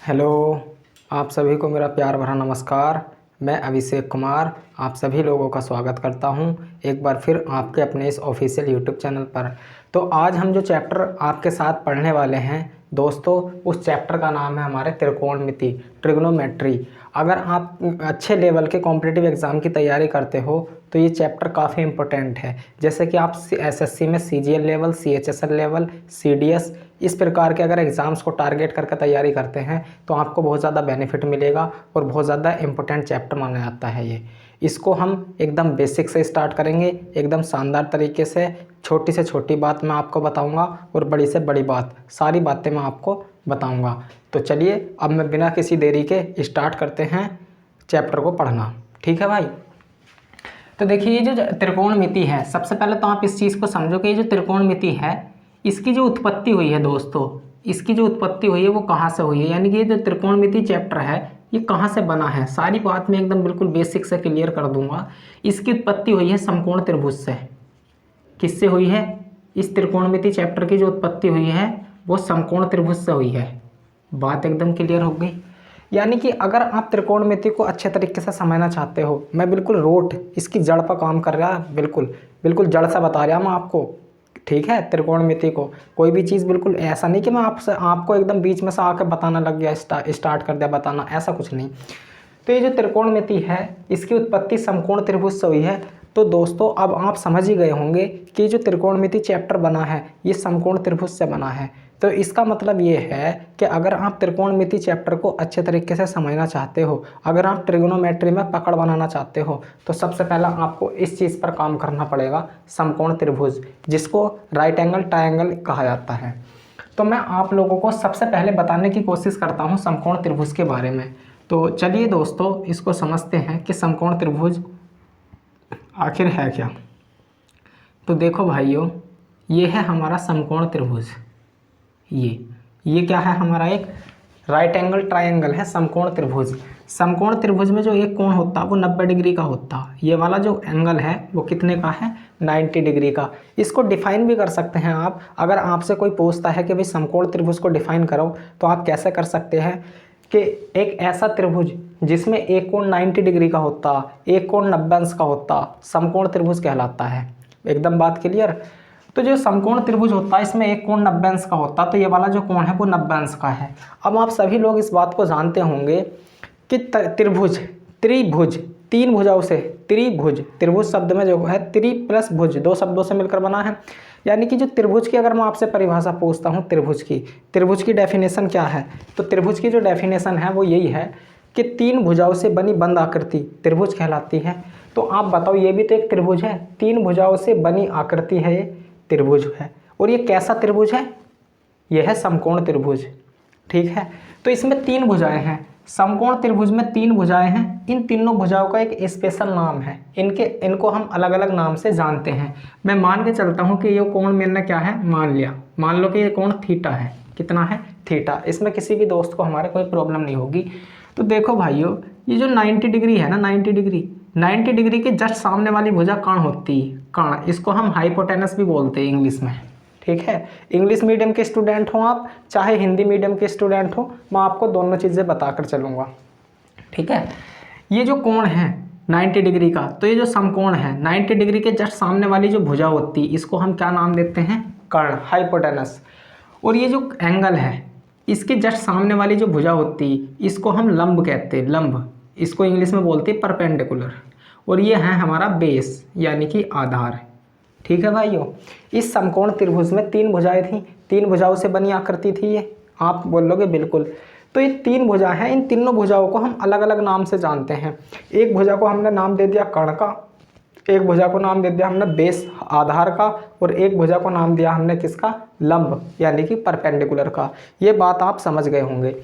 Hello. आप सभी को मेरा प्यार भरा नमस्कार। मैं अभिषेक कुमार आप सभी लोगों का स्वागत करता हूं एक बार फिर आपके अपने इस ऑफिशियल यूट्यूब चैनल पर। तो आज हम जो चैप्टर आपके साथ पढ़ने वाले हैं दोस्तों, उस चैप्टर का नाम है हमारे त्रिकोणमिति, ट्रिग्नोमेट्री। अगर आप अच्छे लेवल के कॉम्पिटिटिव एग्ज़ाम की तैयारी करते हो तो ये चैप्टर काफ़ी इंपॉर्टेंट है। जैसे कि आप एसएससी में CGL level, CHSL level, CDS इस प्रकार के अगर एग्ज़ाम्स को टारगेट करके तैयारी करते हैं तो आपको बहुत ज़्यादा बेनिफिट मिलेगा और बहुत ज़्यादा इंपॉर्टेंट चैप्टर माना जाता है ये। इसको हम एकदम बेसिक से स्टार्ट करेंगे, एकदम शानदार तरीके से। छोटी से छोटी बात मैं आपको बताऊंगा और बड़ी से बड़ी बात, सारी बातें मैं आपको बताऊंगा। तो चलिए अब मैं बिना किसी देरी के स्टार्ट करते हैं चैप्टर को पढ़ना। ठीक है भाई। तो देखिए, ये जो त्रिकोणमिति है, सबसे पहले तो आप इस चीज़ को समझो कि ये जो त्रिकोणमिति है इसकी जो उत्पत्ति हुई है दोस्तों, इसकी जो उत्पत्ति हुई है वो कहाँ से हुई है, यानी कि ये जो त्रिकोणमिति चैप्टर है ये कहाँ से बना है, सारी बात मैं एकदम बिल्कुल बेसिक से क्लियर कर दूंगा। इसकी उत्पत्ति हुई है समकोण त्रिभुज से। किससे हुई है? इस त्रिकोणमिति चैप्टर की जो उत्पत्ति हुई है वो समकोण त्रिभुज से हुई है। बात एकदम क्लियर हो गई। यानी कि अगर आप त्रिकोणमिति को अच्छे तरीके से समझना चाहते हो, मैं बिल्कुल रोट इसकी जड़ पर काम कर रहा, बिल्कुल बिल्कुल जड़ से बता रहा मैं आपको। ठीक है, त्रिकोणमिति को कोई भी चीज़ बिल्कुल ऐसा नहीं कि मैं आपको एकदम बीच में से आकर बताना लग गया, स्टार्ट कर दिया बताना, ऐसा कुछ नहीं। तो ये जो त्रिकोणमिति है इसकी उत्पत्ति समकोण त्रिभुज से हुई है। तो दोस्तों अब आप समझ ही गए होंगे कि जो त्रिकोणमिति चैप्टर बना है ये समकोण त्रिभुज से बना है। तो इसका मतलब ये है कि अगर आप त्रिकोणमिति चैप्टर को अच्छे तरीके से समझना चाहते हो, अगर आप ट्रिग्नोमेट्री में पकड़ बनाना चाहते हो, तो सबसे पहला आपको इस चीज़ पर काम करना पड़ेगा, समकोण त्रिभुज, जिसको राइट एंगल ट्रायंगल कहा जाता है। तो मैं आप लोगों को सबसे पहले बताने की कोशिश करता हूँ समकोण त्रिभुज के बारे में। तो चलिए दोस्तों इसको समझते हैं कि समकोण त्रिभुज आखिर है क्या। तो देखो भाइयों, ये है हमारा समकोण त्रिभुज। ये क्या है? हमारा एक राइट एंगल ट्रायंगल है, समकोण त्रिभुज। समकोण त्रिभुज में जो एक कोण होता है वो 90 डिग्री का होता है। ये वाला जो एंगल है वो कितने का है? 90 डिग्री का। इसको डिफाइन भी कर सकते हैं आप। अगर आपसे कोई पूछता है कि भाई समकोण त्रिभुज को डिफाइन करो, तो आप कैसे कर सकते हैं कि एक ऐसा त्रिभुज जिसमें एक कोण 90 डिग्री का होता, एक कोण 90 अंश का होता, समकोण त्रिभुज कहलाता है। एकदम बात क्लियर। तो जो समकोण त्रिभुज होता है इसमें एक कोण 90 अंश का होता, तो ये वाला जो कोण है वो 90 अंश का है। अब आप सभी लोग इस बात को जानते होंगे कि त्रिभुज, त्रिभुज, तीन भुजाओं से त्रिभुज, त्रिभुज शब्द में जो है त्रि प्लस भुज, दो शब्दों से मिलकर बना है। यानी कि जो त्रिभुज की अगर मैं आपसे परिभाषा पूछता हूँ त्रिभुज की डेफिनेशन क्या है, तो त्रिभुज की जो डेफिनेशन है वो यही है कि तीन भुजाओं से बनी बंद आकृति त्रिभुज कहलाती है। तो आप बताओ, ये भी तो एक त्रिभुज है, तीन भुजाओं से बनी आकृति है, ये त्रिभुज है। और ये कैसा त्रिभुज है? यह है समकोण त्रिभुज। ठीक है, तो इसमें तीन भुजाएं हैं, समकोण त्रिभुज में तीन भुजाएं हैं। इन तीनों भुजाओं का एक स्पेशल नाम है, इनको हम अलग अलग नाम से जानते हैं। मैं मान के चलता हूं कि ये कोण मैंने क्या है मान लिया, मान लो कि ये कोण थीटा है। कितना है? थीटा। इसमें किसी भी दोस्त को हमारे कोई प्रॉब्लम नहीं होगी। तो देखो भाइयों, ये जो 90 डिग्री है ना, 90 डिग्री के जस्ट सामने वाली भुजा कर्ण होती है, कर्ण। इसको हम हाइपोटेनस भी बोलते हैं इंग्लिश में। ठीक है, इंग्लिश मीडियम के स्टूडेंट हो आप चाहे हिंदी मीडियम के स्टूडेंट हो, मैं आपको दोनों चीज़ें बताकर चलूँगा। ठीक है, ये जो कोण है 90 डिग्री का, तो ये जो समकोण है 90 डिग्री के जस्ट सामने वाली जो भुजा होती है इसको हम क्या नाम देते हैं? कर्ण, हाइपोटेनस। और ये जो एंगल है इसके जस्ट सामने वाली जो भुजा होती है इसको हम लंब कहते हैं, लंब। इसको इंग्लिश में बोलते हैं परपेंडिकुलर। और ये है हमारा बेस यानी कि आधार। ठीक है भाइयों, इस समकोण त्रिभुज में तीन भुजाएं थी, तीन भुजाओं से बनी आकृति थी ये। आप बोलोगे बिल्कुल। तो ये तीन भुजा हैं, इन तीनों भुजाओं को हम अलग अलग नाम से जानते हैं। एक भुजा को हमने नाम दे दिया कर्ण का, एक भुजा को नाम दे दिया हमने बेस आधार का, और एक भुजा को नाम दिया हमने किसका? लंब यानी कि परपेंडिकुलर का। ये बात आप समझ गए होंगे।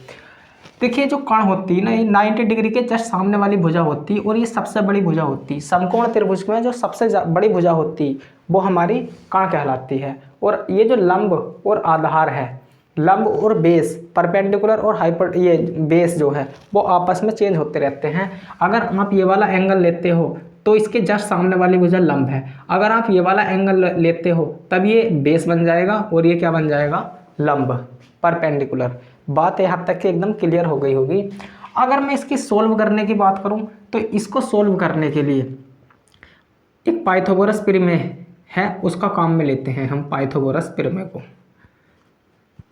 देखिए, जो कर्ण होती है ना, ये 90 डिग्री के जस्ट सामने वाली भुजा होती है और ये सबसे बड़ी भुजा होती है। समकोण त्रिभुज में जो सबसे बड़ी भुजा होती है वो हमारी कर्ण कहलाती है। और ये जो लंब और आधार है, लंब और बेस, परपेंडिकुलर और ये बेस जो है वो आपस में चेंज होते रहते हैं। अगर आप ये वाला एंगल लेते हो तो इसके जस्ट सामने वाली भुजा लंब है। अगर आप ये वाला एंगल लेते हो तब ये बेस बन जाएगा और ये क्या बन जाएगा? लंब, परपेंडिकुलर। बात यहाँ तक कि एकदम क्लियर हो गई होगी। अगर मैं इसकी सोल्व करने की बात करूँ तो इसको सोल्व करने के लिए एक पाइथागोरस प्रमेय है, उसका काम में लेते हैं हम पाइथागोरस प्रमेय को।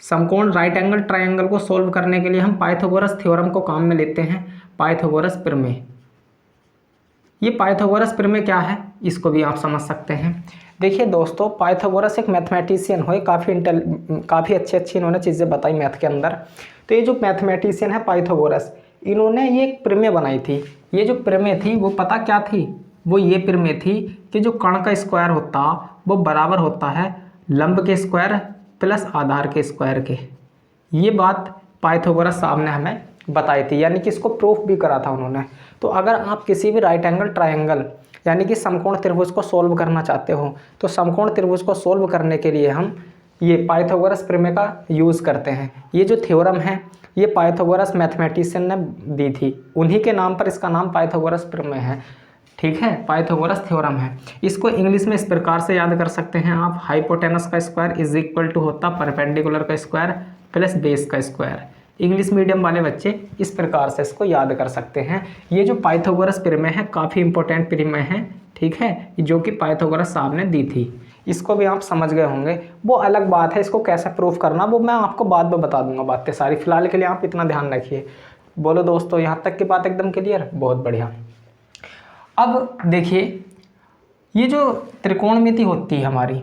समकोण राइट एंगल ट्रायंगल को सोल्व करने के लिए हम पाइथागोरस थ्योरम को काम में लेते हैं, पाइथागोरस प्रमेय। ये पाइथागोरस प्रमेय क्या है इसको भी आप समझ सकते हैं। देखिए दोस्तों, पाइथागोरस एक मैथमेटिशियन हुए, काफ़ी अच्छी इन्होंने चीज़ें बताई मैथ के अंदर। तो ये जो मैथमेटिशियन है पाइथागोरस, इन्होंने ये एक प्रमेय बनाई थी। ये जो प्रमेय थी वो पता क्या थी, वो ये प्रमेय थी कि जो कण का स्क्वायर होता वो बराबर होता है लंब के स्क्वायर प्लस आधार के स्क्वायर के। ये बात पाइथागोरस साहब ने हमें बताई थी, यानी कि इसको प्रूफ भी करा था उन्होंने। तो अगर आप किसी भी राइट एंगल ट्रायंगल यानी कि समकोण त्रिभुज को सोल्व करना चाहते हो तो समकोण त्रिभुज को सोल्व करने के लिए हम ये पाइथागोरस प्रमेय का यूज़ करते हैं। ये जो थ्योरम है ये पाइथागोरस मैथमेटिशियन ने दी थी, उन्हीं के नाम पर इसका नाम पाइथागोरस प्रमेय है। ठीक है, पाइथागोरस थ्योरम है। इसको इंग्लिश में इस प्रकार से याद कर सकते हैं आप, हाइपोटेनस का स्क्वायर इज इक्वल टू होता परपेंडिकुलर का स्क्वायर प्लस बेस का स्क्वायर। इंग्लिश मीडियम वाले बच्चे इस प्रकार से इसको याद कर सकते हैं। ये जो पाइथागोरस प्रमेय है काफ़ी इंपॉर्टेंट प्रमेय है, ठीक है, जो कि पाइथागोरस साहब ने दी थी। इसको भी आप समझ गए होंगे। वो अलग बात है, इसको कैसे प्रूफ करना वो मैं आपको बाद में बता दूंगा बातें सारी। फिलहाल के लिए आप इतना ध्यान रखिए। बोलो दोस्तों, यहाँ तक की बात एकदम क्लियर, बहुत बढ़िया। अब देखिए, ये जो त्रिकोणमिति होती है हमारी,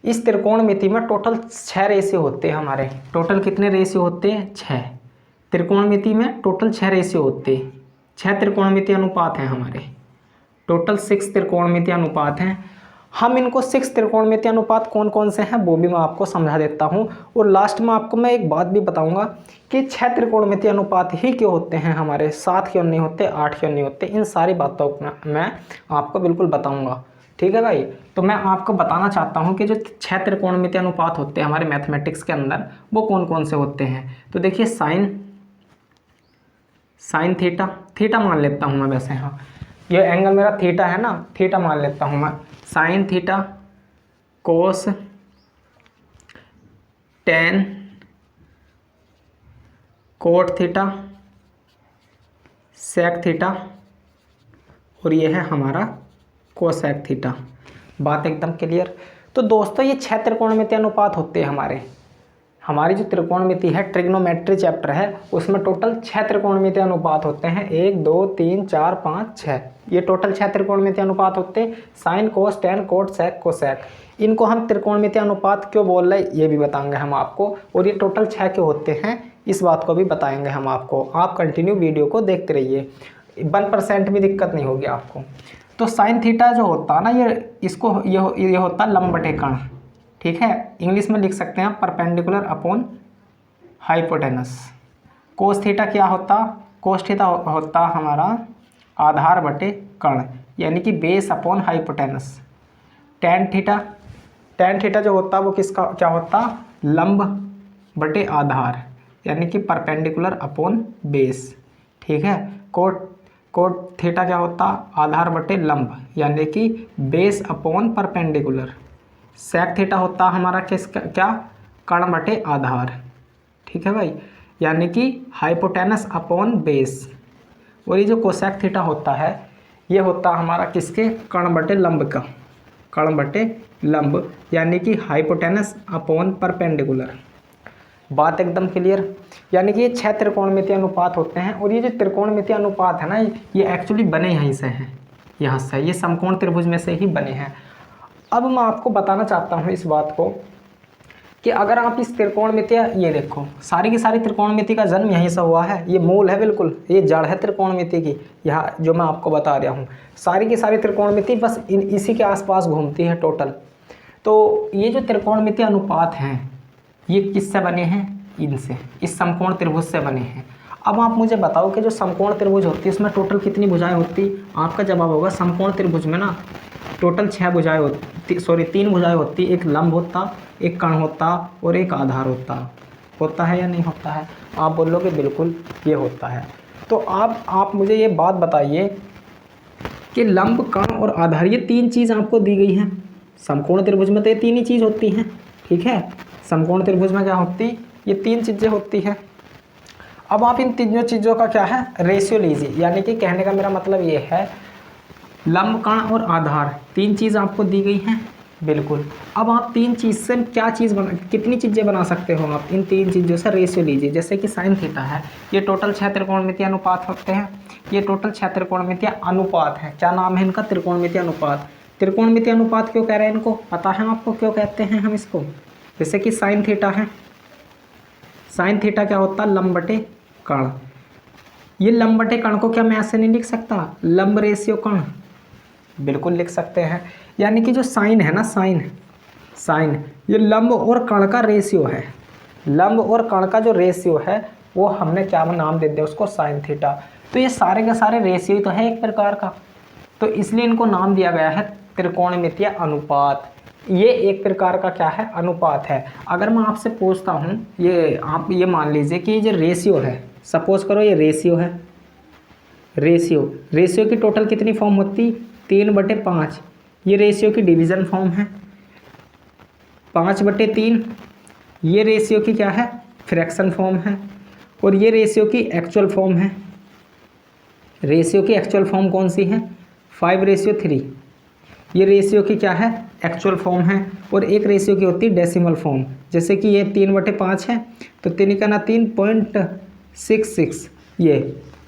इस त्रिकोणमिति में टोटल 6 रेशियो होते हैं हमारे। टोटल कितने रेशियो होते हैं? 6। त्रिकोणमिति में टोटल 6 रेशियो होते हैं, 6 त्रिकोणमिति अनुपात हैं हमारे। टोटल 6 त्रिकोणमिति अनुपात हैं। हम इनको 6 त्रिकोणमिति अनुपात कौन कौन से हैं वो भी मैं आपको समझा देता हूं। और लास्ट में आपको मैं एक बात भी बताऊंगा कि 6 त्रिकोणमिति अनुपात ही क्यों होते हैं हमारे, 7 क्यों नहीं होते, 8 क्यों नहीं होते। इन सारी बातों को मैं आपको बिल्कुल बताऊंगा। ठीक है भाई, तो मैं आपको बताना चाहता हूं कि जो 6 त्रिकोणमिति अनुपात होते हैं हमारे मैथमेटिक्स के अंदर वो कौन कौन से होते हैं। तो देखिए, साइन थीटा मान लेता हूँ मैं, वैसे हाँ ये एंगल मेरा थीटा है ना, थीटा मान लेता हूँ मैं। Sine theta, cos, tan, cot theta, sec theta और ये है हमारा कोसेक थीटा। बात एकदम क्लियर। तो दोस्तों, ये 6 त्रिकोणमिति अनुपात होते हैं हमारी जो त्रिकोणमिति है, ट्रिग्नोमेट्री चैप्टर है, उसमें टोटल 6 त्रिकोणमिति अनुपात होते हैं। 1 2 3 4 5 6, ये टोटल 6 त्रिकोणमिति अनुपात होते हैं। साइन, कोस, टेन, कोट, सेक, कोसेक। इनको हम त्रिकोणमिति अनुपात क्यों बोल रहे हैं ये भी बताएंगे हम आपको, और ये टोटल 6 के होते हैं इस बात को भी बताएंगे हम आपको। आप कंटिन्यू वीडियो को देखते रहिए, 1% भी दिक्कत नहीं होगी आपको। तो साइन थीटा जो होता है ना, ये होता है लंब बटे कर्ण। ठीक है, इंग्लिश में लिख सकते हैं perpendicular upon hypotenuse. Cos theta क्या होता? कोस थीटा होता हमारा आधार बटे कर्ण, यानी कि base upon hypotenuse. Tan theta जो होता वो किसका क्या होता? लंब बटे आधार, यानी कि परपेंडिकुलर अपॉन बेस। ठीक है, कोट थीटा क्या होता? आधार बटे लंब, यानी कि base upon perpendicular. Sec theta होता हमारा क्या? कर्ण बटे आधार। ठीक है भाई, यानी कि हाइपोटेनस अपॉन बेस। और ये जो कोसेक थीटा होता है ये होता हमारा किसके? कर्ण बटे लंब का, कर्ण बटे लंब, यानी कि हाइपोटेनस अपॉन परपेंडिकुलर। बात एकदम क्लियर। यानी कि ये 6 त्रिकोणमिति अनुपात होते हैं। और ये जो त्रिकोणमिति अनुपात है ना, ये एक्चुअली बने यहीं से हैं, यहाँ से, ये समकोण त्रिभुज में से ही बने हैं। अब मैं आपको बताना चाहता हूँ इस बात को कि अगर आप इस त्रिकोणमिति, ये देखो सारी की सारी त्रिकोणमिति का जन्म यहीं से हुआ है, ये मूल है बिल्कुल, ये जड़ है त्रिकोणमिति की। यहाँ जो मैं आपको बता रहा हूँ सारी की सारी त्रिकोणमिति बस इसी के आसपास घूमती है टोटल। तो ये जो त्रिकोणमिति अनुपात हैं ये किससे बने हैं? इनसे, इस समकोण त्रिभुज से बने हैं। अब आप मुझे बताओ कि जो समकोण त्रिभुज होती है उसमें टोटल कितनी भुजाएं होती? आपका जवाब होगा समकोण त्रिभुज में ना टोटल 6 भुजाएं होती, 3 भुजाएं होती। एक लंब होता, एक कर्ण होता और एक आधार होता है या नहीं होता है? आप बोलोगे बिल्कुल ये होता है। तो आप मुझे ये बात बताइए कि लंब, कर्ण और आधार, ये 3 चीज़ आपको दी गई हैं समकोण त्रिभुज में, तो ये 3 ही चीज़ होती हैं। ठीक है, समकोण त्रिभुज में क्या होती? ये 3 चीज़ें होती हैं। अब आप इन तीनों चीज़ों का क्या है रेशियो लीजिए, यानी कि कहने का मेरा मतलब ये है लंब, कण और आधार, तीन चीज़ आपको दी गई हैं। बिल्कुल, अब आप तीन चीज़ से क्या चीज़ बना, कितनी चीज़ें बना सकते हो आप, इन तीन चीज़ों से रेशियो लीजिए। जैसे कि साइन थीटा है, ये टोटल 6 त्रिकोणमितीय अनुपात होते हैं, ये टोटल 6 त्रिकोणमितीय अनुपात है। क्या नाम है इनका? त्रिकोणमितीय अनुपात। त्रिकोणमितीय अनुपात क्यों कह रहे हैं इनको? पता है आपको क्यों कहते हैं हम इसको? जैसे कि साइन थीटा है, साइन थीटा क्या होता है? लंब बटे कण। ये लंब बटे कण को क्या मैं ऐसे नहीं लिख सकता? लंब रेशियो कण, बिल्कुल लिख सकते हैं। यानी कि जो साइन है ना, साइन ये लंब और कण का रेशियो है। लंब और कण का जो रेशियो है वो हमने क्या नाम दे दिया उसको? Sine theta. तो ये सारे के सारे रेशियो ही तो है एक प्रकार का, तो इसलिए इनको नाम दिया गया है त्रिकोणमितीय अनुपात। ये एक प्रकार का क्या है? अनुपात है। अगर मैं आपसे पूछता हूँ, ये आप ये मान लीजिए कि ये जो रेशियो है, सपोज करो ये रेशियो है, रेशियो की टोटल कितनी फॉर्म होती? 3/5। ये रेशियो की डिवीज़न फॉर्म है 5/3। ये रेशियो की क्या है? फ्रैक्शन फॉर्म है। और ये रेशियो की एक्चुअल फॉर्म है। रेशियो की एक्चुअल फॉर्म कौन सी है? 5:3। ये रेशियो की क्या है? एक्चुअल फॉर्म है। और एक रेशियो की होती है डेसिमल फॉर्म। जैसे कि ये 3/5 है, तो 3 का ना 3.66 ये।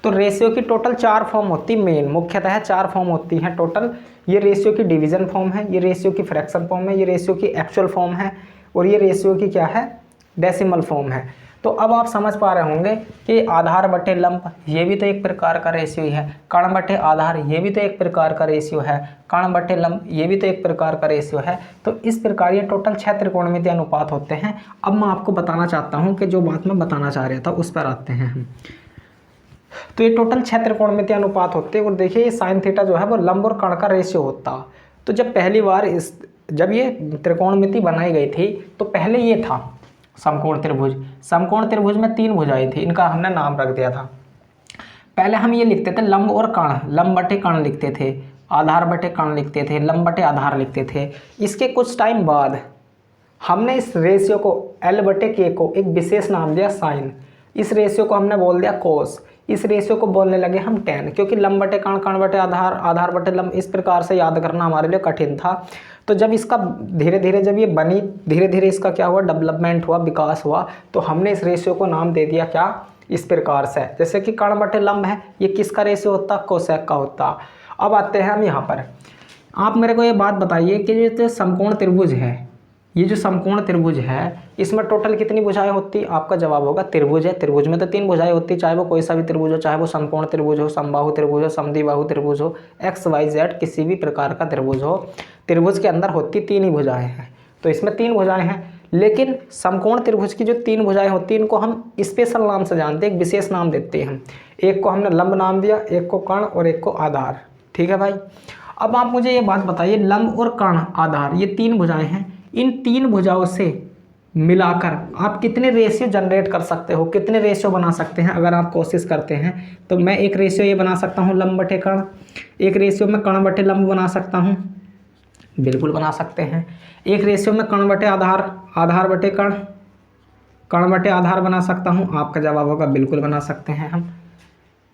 तो रेशियो की टोटल 4 फॉर्म होती, मेन मुख्यतः 4 फॉर्म होती हैं टोटल। ये रेशियो की डिवीज़न फॉर्म है, ये रेशियो की फ्रैक्शन फॉर्म है, ये रेशियो की एक्चुअल फॉर्म है, और ये रेशियो की क्या है? डेसिमल फॉर्म है। तो अब आप समझ पा रहे होंगे कि आधार बटे लंब ये भी तो एक प्रकार का रेशियो ही है, कण बटे आधार ये भी तो एक प्रकार का रेशियो है, कण बटे लंब ये भी तो एक प्रकार का रेशियो है। तो इस प्रकार ये टोटल 6 त्रिकोणमितीय अनुपात होते हैं। अब मैं आपको बताना चाहता हूँ कि जो बात मैं बताना चाह रहा था उस पर आते हैं हम। तो ये टोटल 6 त्रिकोणमितीय अनुपात होते हैं। और देखिए ये साइन थीटा जो है वो लंब और कण का रेशियो होता। तो जब पहली बार जब ये त्रिकोणमिति बनाई गई थी तो पहले ये था समकोण त्रिभुज। समकोण त्रिभुज में 3 भुजाएं थी, इनका हमने नाम रख दिया था। पहले हम ये लिखते थे लंब और कण, लंब बटे कण लिखते थे, आधार बटे कण लिखते थे, लंब बटे आधार लिखते थे। इसके कुछ टाइम बाद हमने इस रेशियो को L/K को एक विशेष नाम दिया साइन। इस रेशियो को हमने बोल दिया कोस। इस रेशियो को बोलने लगे हम tan, क्योंकि लंब बटे कण, कण बटे आधार, आधार बटे लंब, इस प्रकार से याद करना हमारे लिए कठिन था। तो जब इसका धीरे धीरे जब ये बनी, धीरे धीरे इसका क्या हुआ? डेवलपमेंट हुआ, विकास हुआ। तो हमने इस रेशियो को नाम दे दिया क्या? इस प्रकार से। जैसे कि कण बटे लंब है, ये किसका रेशियो होता? कोसेक का होता। अब आते हैं हम यहाँ पर। आप मेरे को ये बात बताइए कि ये जो समकोण त्रिभुज है, ये जो समकोण त्रिभुज है इसमें टोटल कितनी भुजाएं होती? आपका जवाब होगा त्रिभुज है। त्रिभुज में तो 3 भुजाएं होती, चाहे वो कोई सा भी त्रिभुज हो, चाहे वो समकोण त्रिभुज हो, समबाहु त्रिभुज हो, समद्विबाहु त्रिभुज हो, XYZ किसी भी प्रकार का त्रिभुज हो, त्रिभुज के अंदर होती 3 ही भुजाएं हैं। तो इसमें 3 भुजाएं हैं। लेकिन समकोण त्रिभुज की जो 3 भुजाएं होती हैं इनको हम स्पेशल नाम से जानते हैं, एक विशेष नाम देते हैं हम। एक को हमने लंब नाम दिया, एक को कण और एक को आधार। ठीक है भाई। अब आप मुझे ये बात बताइए, लंब और कण आधार ये 3 भुजाएं हैं, इन 3 भुजाओं से मिलाकर आप कितने रेशियो जनरेट कर सकते हो, कितने रेशियो बना सकते हैं? अगर आप कोशिश करते हैं तो मैं एक रेशियो ये बना सकता हूँ लंब बटे कण, एक रेशियो में कण बटे लंब बना सकता हूँ, बिल्कुल बना सकते हैं। एक रेशियो में कण बटे आधार, आधार बटे कण, कण बटे आधार बना सकता हूँ। आपका जवाब होगा बिल्कुल बना सकते हैं हम,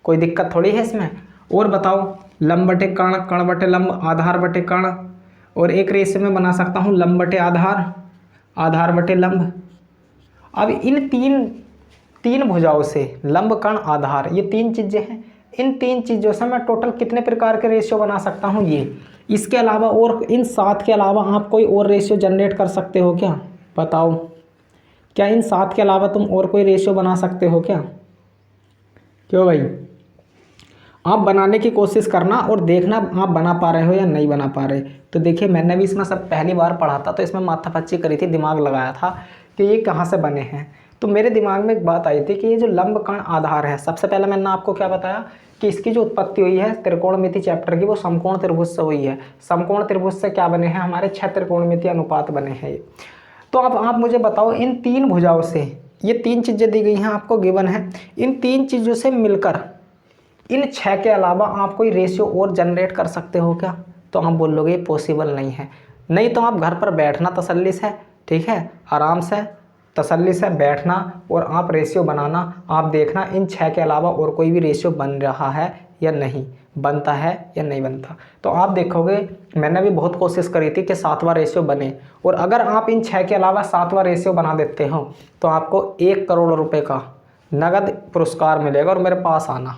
कोई दिक्कत थोड़ी है इसमें। और बताओ, लंब बटे कण, कण बटे लंब, आधार बटे कण, और एक रेशियो में बना सकता हूँ लंब बटे आधार, आधार बटे लंब। अब इन तीन भुजाओं से लंब, कण, आधार ये 3 चीज़ें हैं। इन 3 चीज़ों से मैं टोटल कितने प्रकार के रेशियो बना सकता हूँ? ये। इसके अलावा और इन 7 के अलावा आप कोई और रेशियो जनरेट कर सकते हो क्या? बताओ, क्या इन 7 के अलावा तुम और कोई रेशियो बना सकते हो क्या? क्यों भाई? आप बनाने की कोशिश करना और देखना आप बना पा रहे हो या नहीं बना पा रहे। तो देखिए मैंने भी इसमें सब पहली बार पढ़ा था, तो इसमें माथापच्ची करी थी, दिमाग लगाया था कि ये कहाँ से बने हैं। तो मेरे दिमाग में एक बात आई थी कि ये जो लंब, कण, आधार है, सबसे पहले मैंने आपको क्या बताया कि इसकी जो उत्पत्ति हुई है त्रिकोणमिति चैप्टर की, वो समकोण त्रिभुज से हुई है। समकोण त्रिभुज से क्या बने हैं? हमारे 6 त्रिकोणमिति अनुपात बने हैं। तो अब आप मुझे बताओ, इन 3 भुजाओं से ये 3 चीज़ें दी गई हैं, आपको गिवन है, इन 3 चीज़ों से मिलकर इन 6 के अलावा आप कोई रेशियो और जनरेट कर सकते हो क्या? तो आप बोलोगे ये पॉसिबल नहीं है। नहीं तो आप घर पर बैठना तसल्ली से, ठीक है, आराम से तसल्ली से बैठना और आप रेशियो बनाना, आप देखना इन 6 के अलावा और कोई भी रेशियो बन रहा है या नहीं, बनता है या नहीं बनता। तो आप देखोगे मैंने भी बहुत कोशिश करी थी कि 7वां रेशियो बने, और अगर आप इन 6 के अलावा 7वां रेशियो बना देते हो तो आपको 1 करोड़ रुपए का नगद पुरस्कार मिलेगा, और मेरे पास आना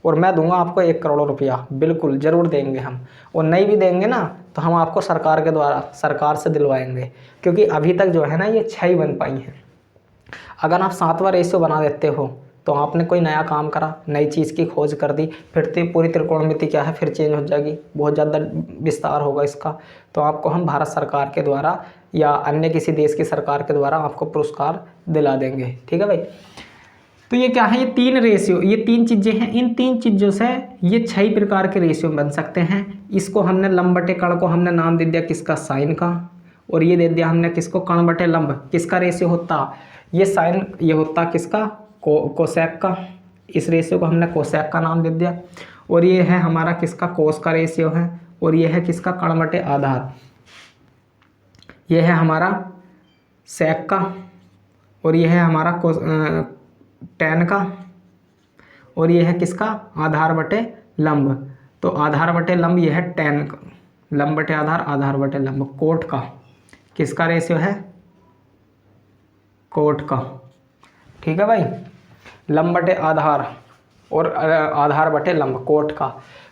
और मैं दूंगा आपको 1 करोड़ रुपया, बिल्कुल ज़रूर देंगे हम। और नहीं भी देंगे ना तो हम आपको सरकार के द्वारा सरकार से दिलवाएंगे, क्योंकि अभी तक जो है ना ये 6 ही बन पाई हैं। अगर आप 7वां रेशियो बना देते हो तो आपने कोई नया काम करा, नई चीज़ की खोज कर दी, फिर तो पूरी त्रिकोणमिति क्या है फिर चेंज हो जाएगी, बहुत ज़्यादा विस्तार होगा इसका। तो आपको हम भारत सरकार के द्वारा या अन्य किसी देश की सरकार के द्वारा आपको पुरस्कार दिला देंगे, ठीक है भाई। तो ये क्या है, ये 3 रेशियो, ये 3 चीज़ें हैं। इन 3 चीज़ों से ये 6 प्रकार के रेशियो बन सकते हैं। इसको हमने लंब बटे कण को हमने नाम दे दिया किसका, साइन का, और ये दे दिया हमने किसको, कण बटे लंब। किसका रेशियो होता, ये साइन, ये होता किसका, कोसेक का। इस रेशियो को हमने कोसेक का नाम दे दिया। और ये है हमारा किसका, कोस का रेशियो है। और ये है किसका, कण बटे आधार। ये है हमारा सेक का, और ये है हमारा टैन का, और ये है किसका, आधार बटे लंब। तो आधार बटे लंब ये है टैन का, लंब बटे आधार, आधार बटे लंब। कोट का किसका रेशियो है, कोट का, ठीक है भाई, लंब बटे आधार और आधार बटे लंब, कोट का।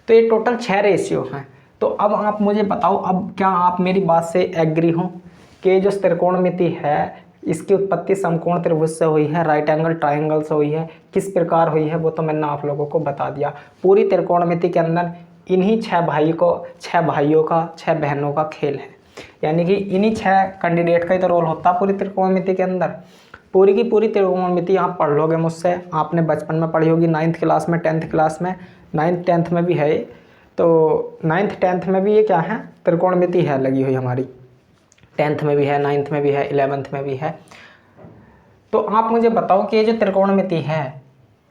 तो ये टोटल 6 रेशियो हैं। तो अब आप मुझे बताओ, अब क्या आप मेरी बात से एग्री हो कि जो त्रिकोणमिति है इसकी उत्पत्ति समकोण त्रिभुज से हुई है, राइट एंगल ट्राइंगल से हुई है। किस प्रकार हुई है वो तो मैंने आप लोगों को बता दिया। पूरी त्रिकोणमिति के अंदर इन्हीं 6 भाइयों का 6 बहनों का खेल है, यानी कि इन्हीं 6 कैंडिडेट का ही तो रोल होता है पूरी त्रिकोणमिति के अंदर। पूरी की पूरी त्रिकोणमिति आप पढ़ लोगे मुझसे, आपने बचपन में पढ़ी होगी, 9th क्लास में, 10th क्लास में, 9th 10th में भी है। तो 9th 10th में भी ये क्या है, त्रिकोणमिति है लगी हुई हमारी, 10th में भी है, 9th में भी है, 11th में भी है। तो आप मुझे बताओ कि ये जो त्रिकोणमिति है